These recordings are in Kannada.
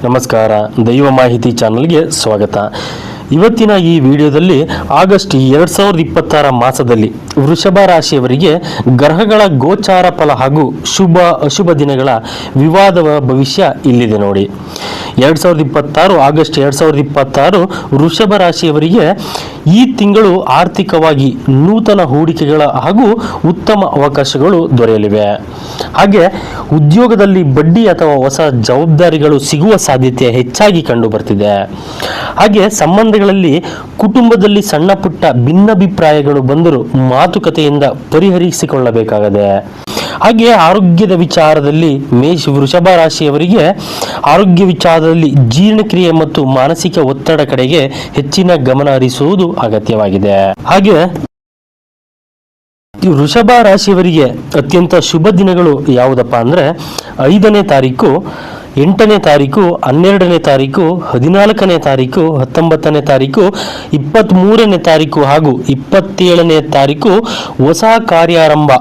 ನಮಸ್ಕಾರ, ದೈವ ಮಾಹಿತಿ ಚಾನಲ್ಗೆ ಸ್ವಾಗತ. ಇವತ್ತಿನ ಈ ವಿಡಿಯೋದಲ್ಲಿ ಆಗಸ್ಟ್ 2026 ಮಾಸದಲ್ಲಿ ವೃಷಭ ರಾಶಿಯವರಿಗೆ ಗ್ರಹಗಳ ಗೋಚಾರ ಫಲ ಹಾಗೂ ಶುಭ ಅಶುಭ ದಿನಗಳ ವಿವಾದವ ಭವಿಷ್ಯ ಇಲ್ಲಿದೆ ನೋಡಿ. 2026 ಆಗಸ್ಟ್ 2026 ವೃಷಭ ರಾಶಿಯವರಿಗೆ ಈ ತಿಂಗಳು ಆರ್ಥಿಕವಾಗಿ ನೂತನ ಹೂಡಿಕೆಗಳ ಹಾಗೂ ಉತ್ತಮ ಅವಕಾಶಗಳು ದೊರೆಯಲಿವೆ. ಹಾಗೆ ಉದ್ಯೋಗದಲ್ಲಿ ಬಡ್ಡಿ ಅಥವಾ ಹೊಸ ಜವಾಬ್ದಾರಿಗಳು ಸಿಗುವ ಸಾಧ್ಯತೆ ಹೆಚ್ಚಾಗಿ ಕಂಡು ಬರ್ತಿದೆ. ಹಾಗೆ ಸಂಬಂಧಗಳಲ್ಲಿ ಕುಟುಂಬದಲ್ಲಿ ಸಣ್ಣ ಪುಟ್ಟ ಭಿನ್ನಾಭಿಪ್ರಾಯಗಳು ಬಂದರೂ ಮಾತುಕತೆಯಿಂದ ಪರಿಹರಿಸಿಕೊಳ್ಳಬೇಕಾಗಿದೆ. ಹಾಗೆ ಆರೋಗ್ಯದ ವಿಚಾರದಲ್ಲಿ ವೃಷಭ ರಾಶಿಯವರಿಗೆ ಆರೋಗ್ಯ ವಿಚಾರದಲ್ಲಿ ಜೀರ್ಣಕ್ರಿಯೆ ಮತ್ತು ಮಾನಸಿಕ ಒತ್ತಡ ಕಡೆಗೆ ಹೆಚ್ಚಿನ ಗಮನ ಹರಿಸುವುದು ಅಗತ್ಯವಾಗಿದೆ. ಹಾಗೆ ವೃಷಭ ರಾಶಿಯವರಿಗೆ ಅತ್ಯಂತ ಶುಭ ದಿನಗಳು ಯಾವುದಪ್ಪ ಅಂದ್ರೆ 5ನೇ ತಾರೀಕು, 8ನೇ ತಾರೀಕು, 12ನೇ ತಾರೀಕು, 14ನೇ ತಾರೀಕು, 19ನೇ ತಾರೀಕು, 23ನೇ ತಾರೀಕು ಹಾಗೂ 27ನೇ ತಾರೀಕು ಹೊಸ ಕಾರ್ಯಾರಂಭ,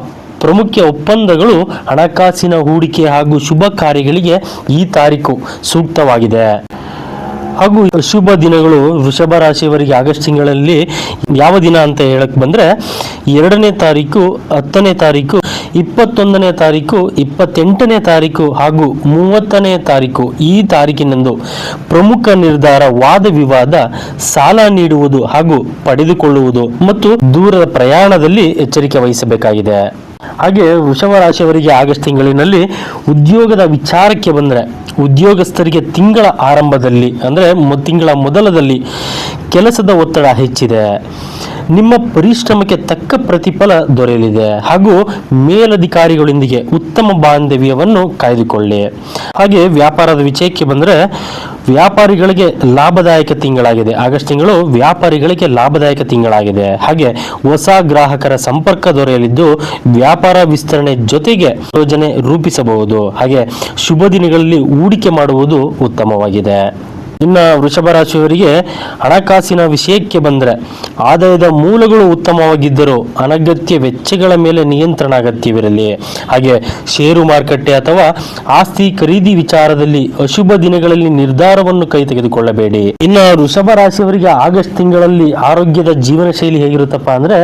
ಪ್ರಮುಖ ಒಪ್ಪಂದಗಳು, ಹಣಕಾಸಿನ ಹೂಡಿಕೆ ಹಾಗೂ ಶುಭ ಕಾರ್ಯಗಳಿಗೆ ಈ ತಾರೀಕು ಸೂಕ್ತವಾಗಿದೆ. ಹಾಗೂ ಶುಭ ದಿನಗಳು ವೃಷಭ ರಾಶಿಯವರಿಗೆ ಆಗಸ್ಟ್ ತಿಂಗಳಲ್ಲಿ ಯಾವ ದಿನ ಅಂತ ಹೇಳಕ್ ಬಂದ್ರೆ 2ನೇ ತಾರೀಕು, 10ನೇ ತಾರೀಕು, 21ನೇ ತಾರೀಕು, 28ನೇ ತಾರೀಕು ಹಾಗೂ 30ನೇ ತಾರೀಕು. ಈ ತಾರೀಕಿನಂದು ಪ್ರಮುಖ ನಿರ್ಧಾರ, ವಾದ ವಿವಾದ, ಸಾಲ ನೀಡುವುದು ಹಾಗೂ ಪಡೆದುಕೊಳ್ಳುವುದು ಮತ್ತು ದೂರದ ಪ್ರಯಾಣದಲ್ಲಿ ಎಚ್ಚರಿಕೆ ವಹಿಸಬೇಕಾಗಿದೆ. ಹಾಗೆ ವೃಷಭ ರಾಶಿಯವರಿಗೆ ಆಗಸ್ಟ್ ತಿಂಗಳಿನಲ್ಲಿ ಉದ್ಯೋಗದ ವಿಚಾರಕ್ಕೆ ಬಂದರೆ ಉದ್ಯೋಗಸ್ಥರಿಗೆ ತಿಂಗಳ ಆರಂಭದಲ್ಲಿ ಅಂದರೆ ತಿಂಗಳ ಮೊದಲದಲ್ಲಿ ಕೆಲಸದ ಒತ್ತಡ ಹೆಚ್ಚಿದೆ. ನಿಮ್ಮ ಪರಿಶ್ರಮಕ್ಕೆ ತಕ್ಕ ಪ್ರತಿಫಲ ದೊರೆಯಲಿದೆ ಹಾಗೂ ಮೇಲಧಿಕಾರಿಗಳೊಂದಿಗೆ ಉತ್ತಮ ಬಾಂಧವ್ಯವನ್ನು ಕಾಯ್ದುಕೊಳ್ಳಿ. ಹಾಗೆ ವ್ಯಾಪಾರದ ವಿಷಯಕ್ಕೆ ಬಂದರೆ ವ್ಯಾಪಾರಿಗಳಿಗೆ ಲಾಭದಾಯಕ ತಿಂಗಳಾಗಿದೆ. ಆಗಸ್ಟ್ ತಿಂಗಳು ವ್ಯಾಪಾರಿಗಳಿಗೆ ಲಾಭದಾಯಕ ತಿಂಗಳಾಗಿದೆ. ಹಾಗೆ ಹೊಸ ಗ್ರಾಹಕರ ಸಂಪರ್ಕ ದೊರೆಯಲಿದ್ದು ವ್ಯಾಪಾರ ವಿಸ್ತರಣೆ ಜೊತೆಗೆ ಯೋಜನೆ ರೂಪಿಸಬಹುದು. ಹಾಗೆ ಶುಭ ದಿನಗಳಲ್ಲಿ ಹೂಡಿಕೆ ಮಾಡುವುದು ಉತ್ತಮವಾಗಿದೆ. ಇನ್ನು ವೃಷಭ ರಾಶಿಯವರಿಗೆ ಹಣಕಾಸಿನ ವಿಷಯಕ್ಕೆ ಬಂದರೆ ಆದಾಯದ ಮೂಲಗಳು ಉತ್ತಮವಾಗಿದ್ದರೂ ಅನಗತ್ಯ ವೆಚ್ಚಗಳ ಮೇಲೆ ನಿಯಂತ್ರಣ ಅಗತ್ಯವಿರಲಿ. ಹಾಗೆ ಷೇರು ಮಾರುಕಟ್ಟೆ ಅಥವಾ ಆಸ್ತಿ ಖರೀದಿ ವಿಚಾರದಲ್ಲಿ ಅಶುಭ ದಿನಗಳಲ್ಲಿ ನಿರ್ಧಾರವನ್ನು ಕೈ ತೆಗೆದುಕೊಳ್ಳಬೇಡಿ. ಇನ್ನು ವೃಷಭ ರಾಶಿಯವರಿಗೆ ಆಗಸ್ಟ್ ತಿಂಗಳಲ್ಲಿ ಆರೋಗ್ಯದ ಜೀವನ ಶೈಲಿ ಹೇಗಿರುತ್ತಪ್ಪ ಅಂದ್ರೆ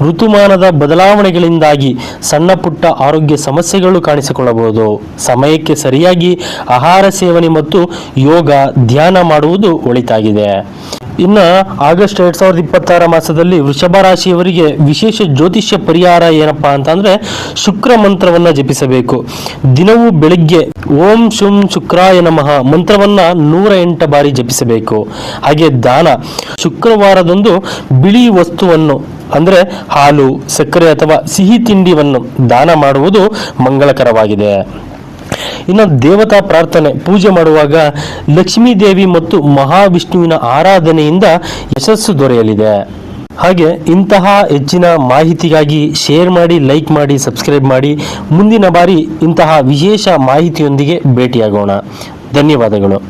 ಋತುಮಾನದ ಬದಲಾವಣೆಗಳಿಂದಾಗಿ ಸಣ್ಣ ಪುಟ್ಟ ಆರೋಗ್ಯ ಸಮಸ್ಯೆಗಳು ಕಾಣಿಸಿಕೊಳ್ಳಬಹುದು. ಸಮಯಕ್ಕೆ ಸರಿಯಾಗಿ ಆಹಾರ ಸೇವನೆ ಮತ್ತು ಯೋಗ, ಧ್ಯಾನ ಮಾಡುವುದು ಒಳಿತಾಗಿದೆ. ಇನ್ನು ಆಗಸ್ಟ್ 2026 ಮಾಸದಲ್ಲಿ ವೃಷಭ ರಾಶಿಯವರಿಗೆ ವಿಶೇಷ ಜ್ಯೋತಿಷ್ಯ ಪರಿಹಾರ ಏನಪ್ಪಾ ಅಂತಂದ್ರೆ ಶುಕ್ರ ಮಂತ್ರವನ್ನ ಜಪಿಸಬೇಕು. ದಿನವೂ ಬೆಳಿಗ್ಗೆ ಓಂ ಶುಂ ಶುಕ್ರಾಯ ನಮಃ ಮಂತ್ರವನ್ನ 108 ಬಾರಿ ಜಪಿಸಬೇಕು. ಹಾಗೆ ದಾನ, ಶುಕ್ರವಾರದಂದು ಬಿಳಿ ವಸ್ತುವನ್ನು ಅಂದ್ರೆ ಹಾಲು, ಸಕ್ಕರೆ ಅಥವಾ ಸಿಹಿ ತಿಂಡಿಯನ್ನು ದಾನ ಮಾಡುವುದು ಮಂಗಳಕರವಾಗಿದೆ. ಇನ್ನು ದೇವತಾ ಪ್ರಾರ್ಥನೆ, ಪೂಜೆ ಮಾಡುವಾಗ ಲಕ್ಷ್ಮೀ ದೇವಿ ಮತ್ತು ಮಹಾವಿಷ್ಣುವಿನ ಆರಾಧನೆಯಿಂದ ಯಶಸ್ಸು ದೊರೆಯಲಿದೆ. ಹಾಗೆ ಇಂತಹ ಹೆಚ್ಚಿನ ಮಾಹಿತಿಗಾಗಿ ಶೇರ್ ಮಾಡಿ, ಲೈಕ್ ಮಾಡಿ, ಸಬ್ಸ್ಕ್ರೈಬ್ ಮಾಡಿ. ಮುಂದಿನ ಬಾರಿ ಇಂತಹ ವಿಶೇಷ ಮಾಹಿತಿಯೊಂದಿಗೆ ಭೇಟಿಯಾಗೋಣ. ಧನ್ಯವಾದಗಳು.